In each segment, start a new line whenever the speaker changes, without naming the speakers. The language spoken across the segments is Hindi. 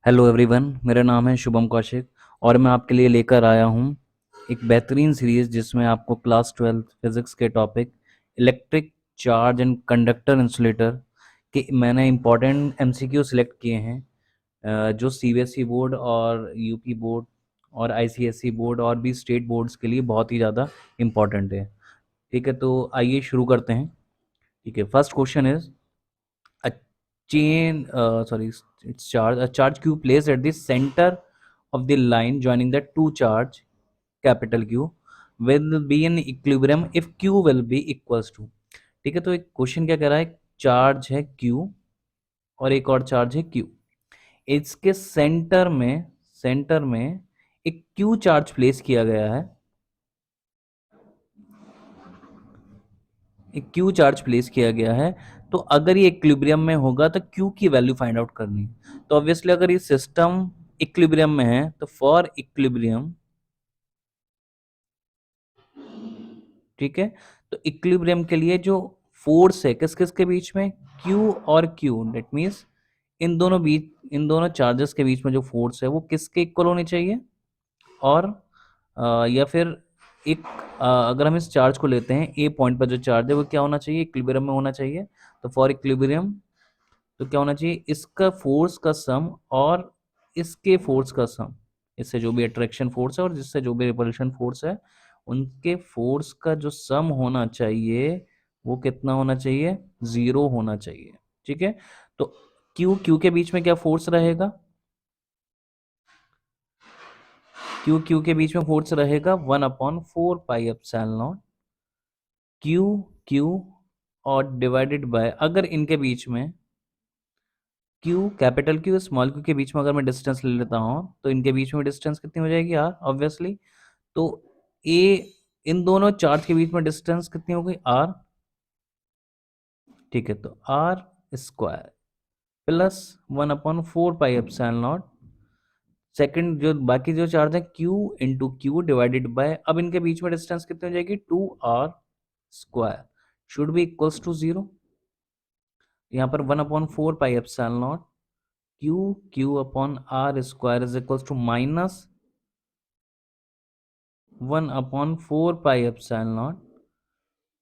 हेलो एवरीवन, मेरा नाम है शुभम कौशिक और मैं आपके लिए लेकर आया हूँ एक बेहतरीन सीरीज़ जिसमें आपको क्लास 12 फिज़िक्स के topic electric charge and conductor insulator के मैंने इम्पॉर्टेंट एमसीक्यू सिलेक्ट किए हैं, जो सीबीएसई बोर्ड और यूपी बोर्ड और आईसीएसई बोर्ड और भी स्टेट बोर्ड्स के लिए बहुत ही ज़्यादा इम्पॉर्टेंट है। ठीक है, तो आइए शुरू करते हैं। ठीक है, first question is a it's charge, a charge q placed at the center of the line joining the two charge capital Q will be in equilibrium if q will be equals to। ठीक है, तो एक क्वेश्चन क्या कह रहा है, चार्ज है q और एक और चार्ज है q, इसके सेंटर में एक q चार्ज प्लेस किया गया है, एक क्यू चार्ज प्लेस किया गया है। तो अगर ये इक्विलिब्रियम में होगा तो क्यू की वैल्यू फाइंड आउट करनी है। तो ऑब्वियसली अगर ये सिस्टम इक्विलिब्रियम में है तो फॉर इक्विलिब्रियम, ठीक है, तो इक्विलिब्रियम के लिए जो फोर्स है किस किस के बीच में, क्यू और क्यू, डेट मीन्स इन दोनों चार्जेस के बीच में जो फोर्स है वो किसके इक्वल होनी चाहिए। और या फिर एक अगर हम इस चार्ज को लेते हैं, ए पॉइंट पर जो चार्ज है वो क्या होना चाहिए, इक्विलिब्रियम में होना चाहिए। तो फॉर इक्विलिब्रियम तो क्या होना चाहिए, इसका फोर्स का सम और इसके फोर्स का सम, इससे जो भी अट्रैक्शन फोर्स है और जिससे जो भी रिपल्शन फोर्स है उनके फोर्स का जो सम होना चाहिए वो कितना होना चाहिए, जीरो होना चाहिए। ठीक है, तो क्यू क्यू के बीच में क्या फोर्स रहेगा, क्यू क्यू के बीच में फोर्स रहेगा 1/4 पाई एप्सिलॉन क्यू क्यू, और डिवाइडेड बाय, अगर इनके बीच में Q capital Q small Q के बीच में अगर मैं डिस्टेंस ले लेता हूँ तो इनके बीच में डिस्टेंस कितनी हो जाएगी, आर ऑब्वियसली। तो ए, इन दोनों चार्ज के बीच में डिस्टेंस कितनी हो गई, आर। ठीक है, तो R square plus 1/4 pi epsilon second, जो बाकी जो चार्ज है Q into Q divided by, अब इनके बीच में डिस्टेंस कितनी हो जाएगी, 2r square should be equals to zero. यहाँ पर 1/4 pi epsilon Q Q upon R square is equals to minus 1/4 pi epsilon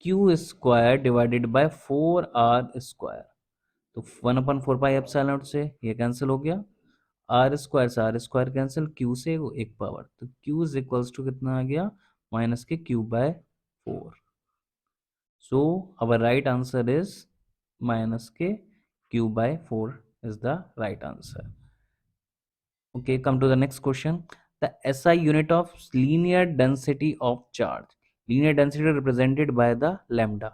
Q square divided by 4r square. तो 1/4 पाई एप्सिलॉन से ये कैंसिल हो गया, आर स्क्वायर से आर स्क्वायर कैंसिल, क्यू से वो एक पावर, तो क्यू इज इक्वल्स टू कितना आ गया, minus K Q by 4। So our right answer is minus K Q by 4 is the right answer. Okay, come to the next question. The SI unit of linear density of charge. Linear density represented by the lambda.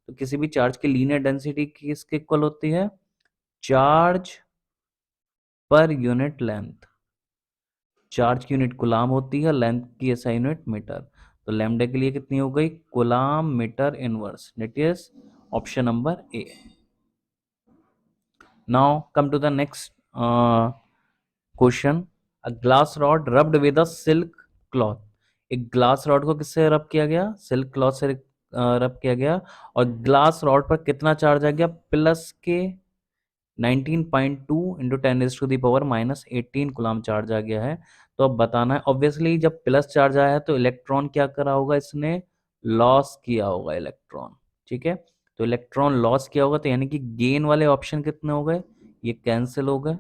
तो किसी भी चार्ज की लीनियर डेंसिटी किसके इक्वल होती है, चार्ज पर यूनिट लेंथ। चार्ज की यूनिट कुलाम होती है, लेंथ की एसआई यूनिट मीटर। तो लैम्डा के लिए कितनी हो गई, coulomb metre inverse, that is option number A. Now come to the next question. A glass rod rubbed with a silk cloth. एक ग्लास रॉड को किससे रब किया गया, सिल्क क्लॉथ से रब किया गया, और ग्लास रॉड पर कितना चार्ज आ गया, प्लस के 19.2 इंटू 10⁻⁻18 कुलाम चार्ज आ गया है। तो अब बताना है, ऑब्वियसली जब प्लस चार्ज आया है तो इलेक्ट्रॉन क्या करा होगा, इसने लॉस किया होगा इलेक्ट्रॉन। ठीक है, तो इलेक्ट्रॉन लॉस किया होगा, तो यानी कि गेन वाले ऑप्शन कितने हो गए, ये कैंसिल हो गए।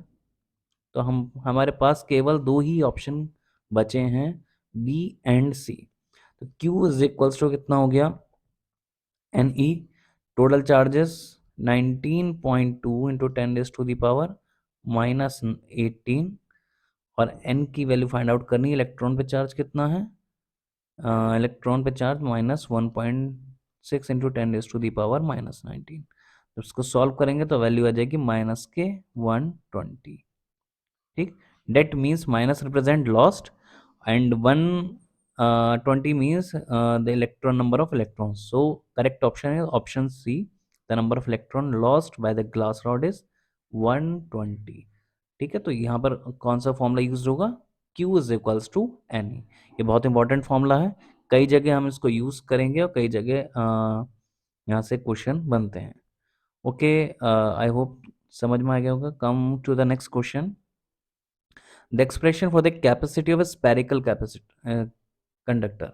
तो हम हमारे पास केवल दो ही ऑप्शन बचे हैं, बी एंड सी। तो Q इज इक्वल्स टू कितना हो गया, N E, total charges 19.2 into 10⁻⁻18, और n की वैल्यू फाइंड आउट करनी है, इलेक्ट्रॉन पे चार्ज कितना है, इलेक्ट्रॉन पे चार्ज -1.6 इंटू 10⁻⁻19। तो इसको सॉल्व करेंगे तो वैल्यू आ जाएगी माइनस के 120। ठीक, that means minus represent lost and 120 means the electron number of electron. So correct option is option C, the number of electron lost by the glass rod is 120। ठीक है, तो यहाँ पर कौन सा फॉर्मूला यूज होगा, Q is equals to N. ये बहुत इंपॉर्टेंट फॉर्मूला है, कई जगह हम इसको यूज करेंगे और कई जगह यहाँ से क्वेश्चन बनते हैं। ओके, आई होप समझ में आ गया होगा। Come to the next question. The expression for the capacity of a spherical capacity conductor,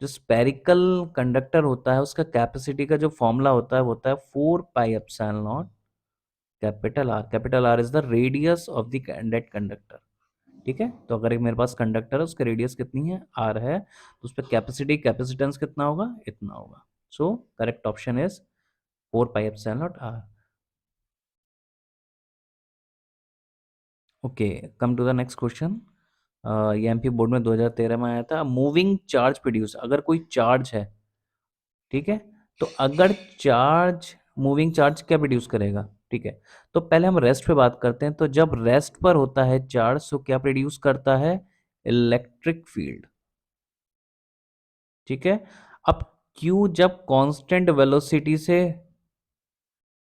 जो स्पेरिकल कंडक्टर होता है उसका कैपेसिटी का जो फॉर्मूला होता है वो होता है 4 pi epsilon not capital R is the radius of the that conductor. ठीक है, तो अगर एक मेरे पास कंडक्टर है उसका रेडियस कितनी है, आर है, तो उस पर कैपेसिटी कैपेसिटेंस कितना होगा, इतना होगा। So correct option is 4 pi epsilon not R. Okay, come to the next question. ये एमपी बोर्ड में 2013 में आया था। मूविंग चार्ज प्रोड्यूस, अगर कोई चार्ज है, ठीक है, तो अगर चार्ज मूविंग चार्ज क्या प्रोड्यूस करेगा, ठीक है, तो पहले हम रेस्ट पे बात करते हैं। तो जब रेस्ट पर होता है चार्ज तो क्या प्रोड्यूस करता है, इलेक्ट्रिक फील्ड। ठीक है, अब क्यू जब कांस्टेंट वेलोसिटी से,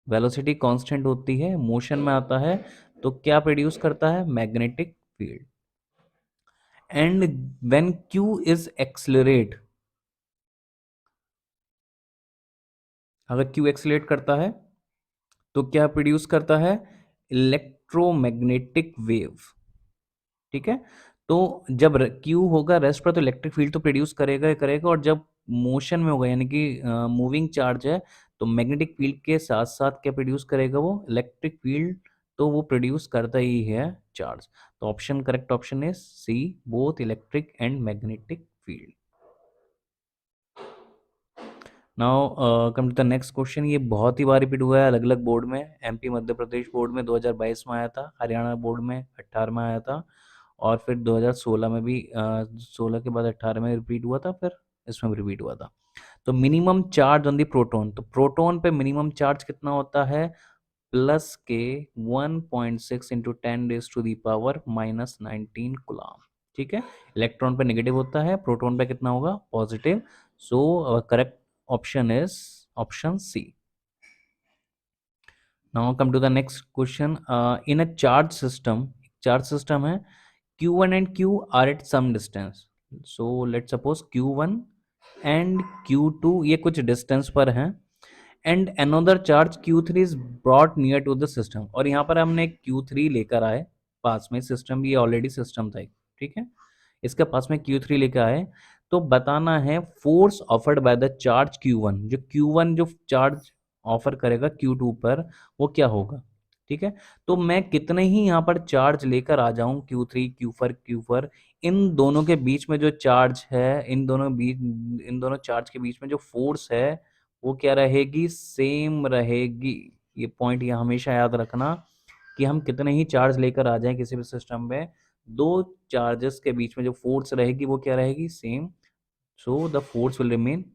वेलोसिटी कांस्टेंट होती है, मोशन में आता है, तो क्या प्रोड्यूस करता है, magnetic field. And when Q is accelerate, अगर क्यू एक्सलरेट करता है तो क्या प्रोड्यूस करता है, इलेक्ट्रोमैग्नेटिक वेव। ठीक है, तो जब क्यू होगा रेस्ट पर तो इलेक्ट्रिक फील्ड तो प्रोड्यूस करेगा ही करेगा, और जब मोशन में होगा यानी कि मूविंग चार्ज है तो मैग्नेटिक फील्ड के साथ साथ क्या प्रोड्यूस करेगा, वो इलेक्ट्रिक फील्ड तो वो प्रोड्यूस करता ही है चार्ज। तो option correct option is C, both electric and magnetic field. Now come to the next question. ये बहुत ही बार रिपीट हुआ है अलग अलग बोर्ड में। एमपी मध्य प्रदेश बोर्ड में 2022 में आया था, हरियाणा बोर्ड में 18 में आया था, और फिर 2016 में भी 16 के बाद 18 में रिपीट हुआ था, फिर इसमें भी रिपीट हुआ था। तो minimum charge on the proton, तो प्रोटॉन पे मिनिमम चार्ज कितना होता है, प्लस के 1.6 इंटू 10⁻⁻19 कूलम। ठीक है, इलेक्ट्रॉन पे नेगेटिव होता है, प्रोटॉन पे कितना होगा, positive. So correct option is option C. Now come to the next question. In a charge system है, Q1 and Q are at some distance. So let's suppose Q1 and Q2 ये कुछ डिस्टेंस पर हैं, and another charge Q3 is brought near to the system, और यहाँ पर हमने Q3 लेकर आए पास में, सिस्टम भी ऑलरेडी सिस्टम था, ठीक है, इसके पास में Q3 लेकर आए, तो बताना है force offered by the charge Q1, जो Q1 जो चार्ज ऑफर करेगा Q2 पर वो क्या होगा। ठीक है, तो मैं कितने ही यहाँ पर चार्ज लेकर आ जाऊं Q3 Q4, इन दोनों के बीच में जो चार्ज है, इन दोनों चार्ज के बीच में जो फोर्स है वो क्या रहेगी, सेम रहेगी। ये पॉइंट ये हमेशा याद रखना कि हम कितने ही चार्ज लेकर आ जाएं किसी भी सिस्टम में, दो चार्जेस के बीच में जो फोर्स रहेगी वो क्या रहेगी, same. So the force will remain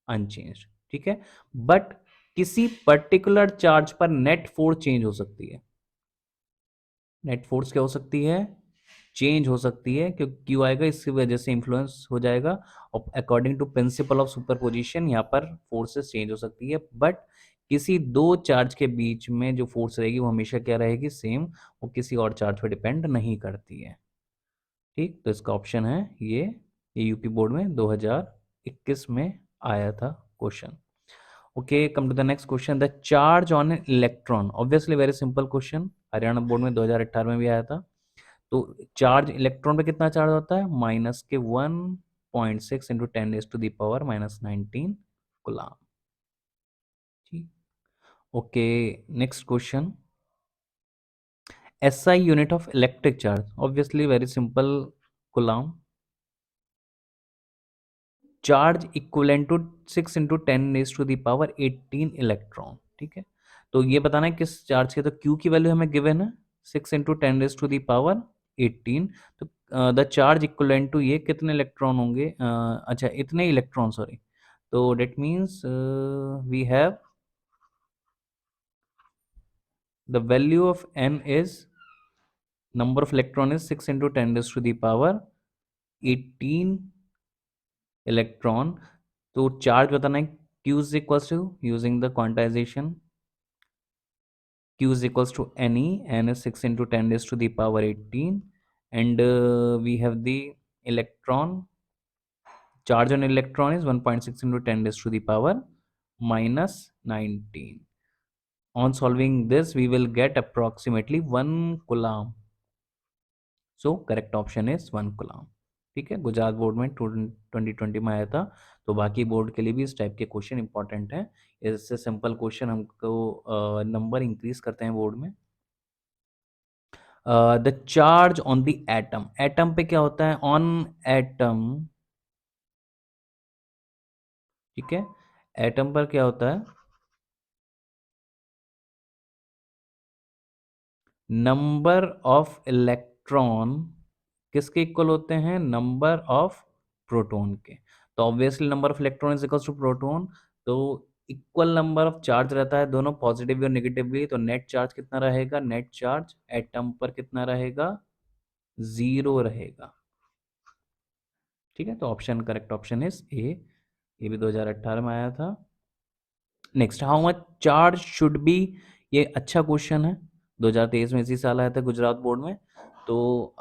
unchanged. ठीक है, बट किसी पर्टिकुलर चार्ज पर नेट फोर्स चेंज हो सकती है। नेट फोर्स क्या हो सकती है, चेंज हो सकती है, क्योंकि क्यू आएगा इसकी वजह से इन्फ्लुएंस हो जाएगा, और according to principle of superposition यहाँ पर फोर्सेस चेंज हो सकती है, बट किसी दो चार्ज के बीच में जो फोर्स रहेगी वो हमेशा क्या रहेगी, सेम, वो किसी और चार्ज पर डिपेंड नहीं करती है। ठीक, तो इसका ऑप्शन है ये यूपी बोर्ड में 2021 में आया था क्वेश्चन। Okay, come to the next question. The charge on an electron, obviously very simple question, Haryana board में 2018 में भी आया था। तो चार्ज इलेक्ट्रॉन पे कितना चार्ज होता है, माइनस के 1.6 इंटू 10⁻⁻19 कूलम। ठीक, okay, next question. SI unit of electric charge, obviously very simple, coulomb. Charge equivalent to 6 into 10⁻18 electron. ठीक है, तो ये बताना है किस चार्ज के, तो क्यू की वैल्यू हमें गिवन है 6 इंटू 10⁻18, तो द चार्ज इक्विवेलेंट टू ये कितने इलेक्ट्रॉन होंगे, अच्छा इतने इलेक्ट्रॉन, सॉरी, तो that means we have the value of N is, number of electron is 6 into 10⁻18 electron. तो चार्ज बताना है, Q is equals to, using the quantization, Q is equals to NE, N is 6 into 10 raised to the power 18, and we have the electron, charge on electron is 1.6 into 10 raised to the power minus 19. On solving this, we will get approximately 1 coulomb. So correct option is 1 coulomb. ठीक है, गुजरात बोर्ड में 2020 में आया था, तो बाकी बोर्ड के लिए भी इस टाइप के क्वेश्चन इंपॉर्टेंट हैं। इससे सिंपल क्वेश्चन हमको नंबर इंक्रीज करते हैं बोर्ड में। The charge on the atom, atom पे क्या होता है, ऑन एटम, ठीक है, एटम पर क्या होता है, नंबर ऑफ इलेक्ट्रॉन किसके इक्वल होते हैं, नंबर ऑफ प्रोटॉन के। तो obviously number of electron is equal to proton, तो इक्वल नंबर ऑफ चार्ज रहता है दोनों पॉजिटिव और नेगेटिव भी, तो नेट चार्ज कितना रहेगा, नेट चार्ज एटम पर कितना रहेगा, 0 रहेगा। ठीक है, तो option correct option is a, ये भी 2018 में आया था। Next, how much charge should be, ये अच्छा क्वेश्चन है, 2023 में इसी साल आया था गुजरात बोर्ड में, तो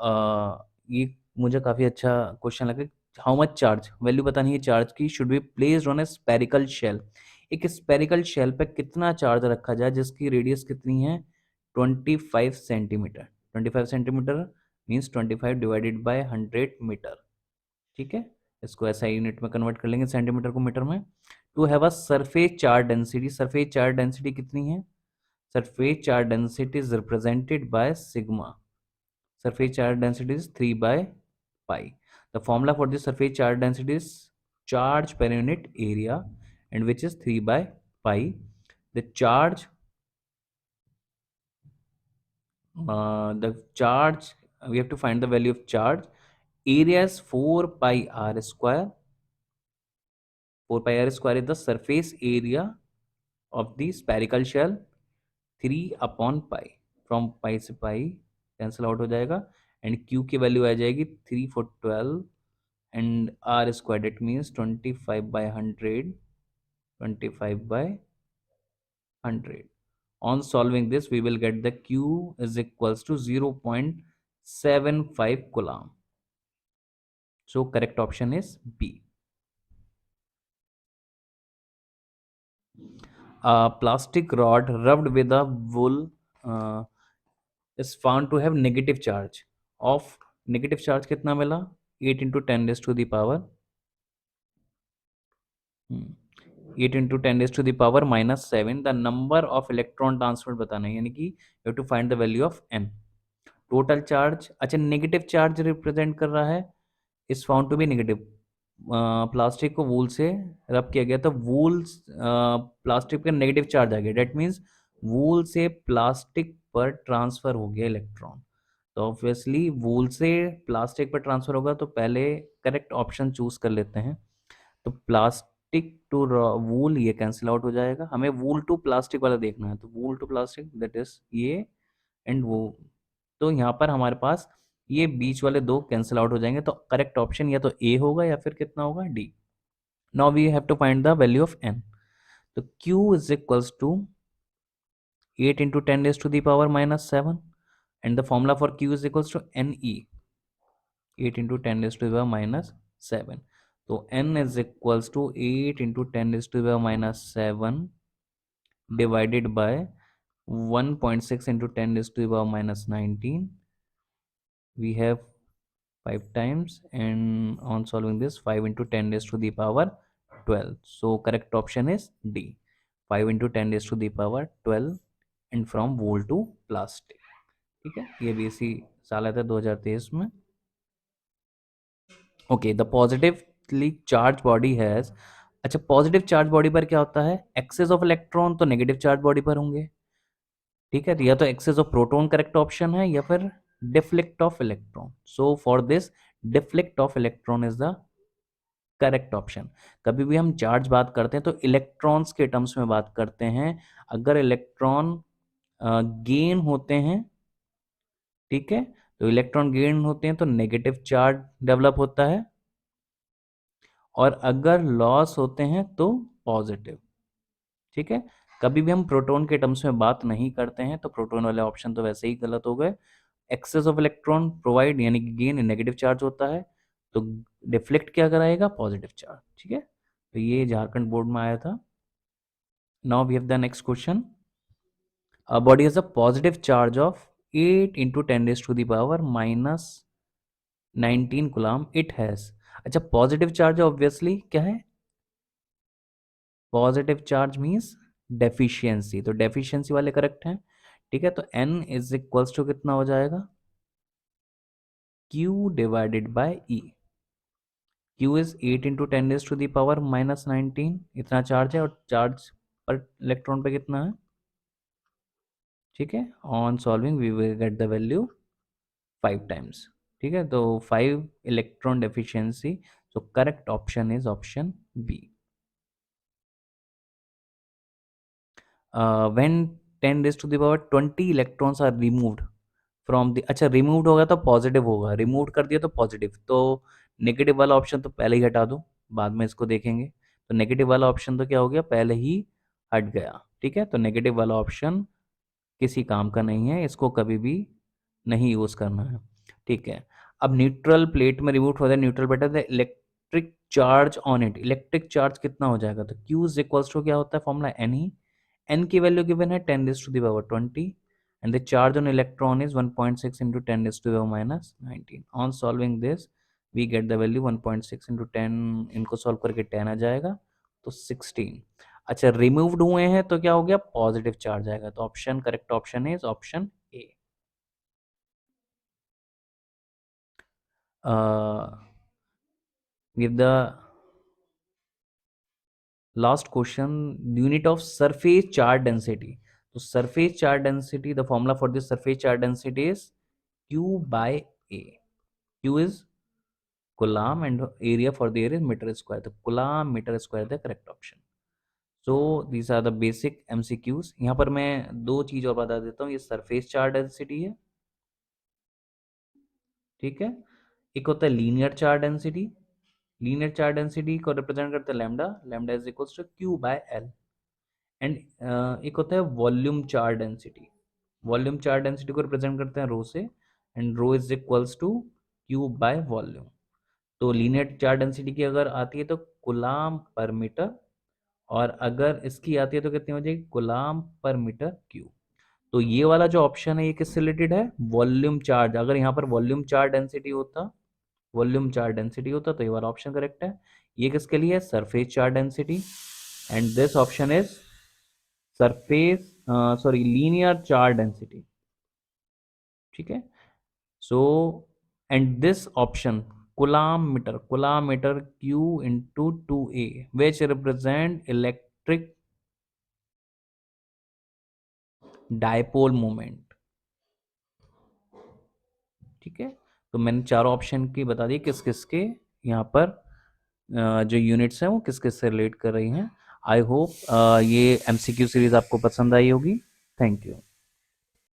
ये मुझे काफ़ी अच्छा क्वेश्चन लगा। हाउ मच चार्ज, वैल्यू पता नहीं है चार्ज की, should be placed on a spherical shell, एक स्पेरिकल शेल पे कितना चार्ज रखा जाए जिसकी रेडियस कितनी है, 25 centimetre, 25 centimetre means 25 divided by 100 metre. ठीक है, इसको ऐसा यूनिट में कन्वर्ट कर लेंगे सेंटीमीटर को मीटर में। To have a surface charge density, surface charge density कितनी है, surface charge density is represented by sigma, surface charge density is 3 by pi. The formula for the surface charge density is charge per unit area, and which is 3 by pi. The charge, we have to find the value of charge. Area is 4 pi r square. 4 pi r square is the surface area of the spherical shell. 3 upon pi, from pi से pi कैंसिल आउट हो जाएगा, एंड q की वैल्यू आ जाएगी 3 for 12 and r squared, it means 25 by 100, 25 by 100. On solving this, we will get the q is equals to 0.75 coulomb. So correct option is B. A plastic rod rubbed with a wool is found to have negative charge of, negative charge कितना मिला, 8 into 10 raised to the power 8 into 10 raised to the power -7, the number of electron transferred बताना है, यानी कि you have to find the value of n. Total charge, अच्छा नेगेटिव चार्ज रिप्रेजेंट कर रहा है, is found to be negative, plastic को वूल से रब किया गया तो वूल प्लास्टिक पे नेगेटिव चार्ज आ गया, डेट मीन्स वूल से प्लास्टिक पर ट्रांसफर हो गया इलेक्ट्रॉन, तो ऑब्वियसली वूल से प्लास्टिक पर ट्रांसफर होगा, तो पहले करेक्ट ऑप्शन चूज कर लेते हैं। तो प्लास्टिक टू वूल ये कैंसिल आउट हो जाएगा, हमें वूल टू प्लास्टिक वाला देखना है, तो वूल टू प्लास्टिक दैट इज ये एंड वो, तो यहाँ पर हमारे पास ये बीच वाले दो कैंसिल आउट हो जाएंगे, तो करेक्ट ऑप्शन या तो ए होगा या फिर कितना होगा, D. Now we have to find the value of N, तो q is equals to 8 into 10 raised to the power -7, and the formula for q is equals to ne, 8 into 10 raised to the power -7, तो n is equals to 8 into 10 raised to the power -7 divided by 1.6 into 10 raised to the power -19, we have 5 times, and on solving this 5 into 10 raised to the power 12, so correct option is D, 5 into 10 raised to the power 12 and from wool to plastic। ठीक है, ये भी इसी साल आया था 2023 में। ओके, the positively charge body has, अच्छा पॉजिटिव चार्ज बॉडी पर क्या होता है, एक्सेस ऑफ इलेक्ट्रॉन, तो नेगेटिव चार्ज बॉडी पर होंगे। ठीक है, तो या तो excess of proton correct option है या फिर deficit of electron, so for this deficit of electron is the correct option. कभी भी हम चार्ज बात करते हैं तो इलेक्ट्रॉन्स के टर्म्स में बात करते हैं, अगर इलेक्ट्रॉन गेन होते हैं, ठीक है, तो इलेक्ट्रॉन गेन होते हैं तो नेगेटिव चार्ज डेवलप होता है, और अगर लॉस होते हैं तो पॉजिटिव। ठीक है, कभी भी हम प्रोटॉन के टर्म्स में बात नहीं करते हैं, तो प्रोटॉन वाले ऑप्शन तो वैसे ही गलत हो गए। एक्सेस ऑफ इलेक्ट्रॉन प्रोवाइड यानी कि गेन नेगेटिव चार्ज होता है, तो डिफ्लेक्ट क्या कराएगा, पॉजिटिव चार्ज। ठीक है, तो ये झारखंड बोर्ड में आया था। Now we have the next question, a body has a positive charge of 8 into 10 raised to the power -7, 19 coulomb it has. अच्छा, पॉजिटिव चार्ज ऑब्वियसली क्या है, पॉजिटिव चार्ज मीन्स डेफिशिएंसी, तो डेफिशिएंसी वाले करेक्ट हैं। ठीक है, तो n इज इक्वल्स टू कितना हो जाएगा, q divided by e। q is 8 into 10⁻⁻19, इतना चार्ज है, और चार्ज पर इलेक्ट्रॉन पे कितना है। ठीक है, on solving we will get the value 5 times. ठीक है, तो 5 electron deficiency, so correct option is option B. When 10 raised to the power 20 electrons are removed from the, अच्छा रिमूव्ड होगा तो पॉजिटिव होगा, रिमूव कर दिया तो पॉजिटिव, तो नेगेटिव वाला ऑप्शन तो पहले ही हटा दो, बाद में इसको देखेंगे। तो नेगेटिव वाला ऑप्शन तो क्या हो गया, पहले ही हट गया। ठीक है, तो नेगेटिव वाला ऑप्शन किसी काम का नहीं है, इसको कभी भी नहीं यूज करना है। ठीक है, अब न्यूट्रल प्लेट में रिमूव हो जाए न्यूट्रल बेटा, the electric charge on it, electric charge कितना हो जाएगा, तो क्यू इज इक्वल्स टू क्या होता है, फॉर्मूला एन ही, एन की वैल्यू गिवन है 10 raise to the power 20 and the charge on electron is 1.6 into 10 raise to the power -19। On solving this we get the value 1.6 into 10, इनको सॉल्व करके 10 आ जाएगा, तो 16। अच्छा, रिमूव्ड हुए हैं तो क्या हो गया, पॉजिटिव चार्ज आएगा, तो option correct option is option A. give the last question, unit of surface charge density, तो surface charge density, the formula for this surface charge density is q by a, q is coulomb and area for the area is meter square, तो coulomb meter square the correct option। so these are the basic mcqs। यहाँ पर मैं दो चीज और बता देता हूँ, ये surface charge density है, ठीक है, एक होता है linear charge density, linear charge density को रिप्रेजेंट करते हैं lambda, lambda is equals to Q by L. And एक होता है volume charge density, volume charge density को रिप्रेजेंट करते हैं रो से, and rho is equals to Q by volume. तो लीनियर चार्ज डेंसिटी की अगर आती है तो कुलाम पर मीटर, और अगर इसकी आती है तो कितनी हो जाएगी, कुलाम पर मीटर क्यूब। तो ये वाला जो ऑप्शन है ये किससे रिलेटेड है, वॉल्यूम चार्ज। अगर यहाँ पर वॉल्यूम चार्ज डेंसिटी होता, वॉल्यूम चार्ज डेंसिटी होता तो ये वाला ऑप्शन करेक्ट है। ये किसके लिए, surface charge density, and this option is surface sorry linear charge density. ठीक है, so and this option coulomb metre Q into 2a which represent electric dipole moment. ठीक है, तो मैंने चारों ऑप्शन की बता दी किस किस के यहाँ पर जो यूनिट्स हैं वो किस किस से रिलेट कर रही हैं। आई होप ये एमसीक्यू सीरीज आपको पसंद आई होगी। Thank you.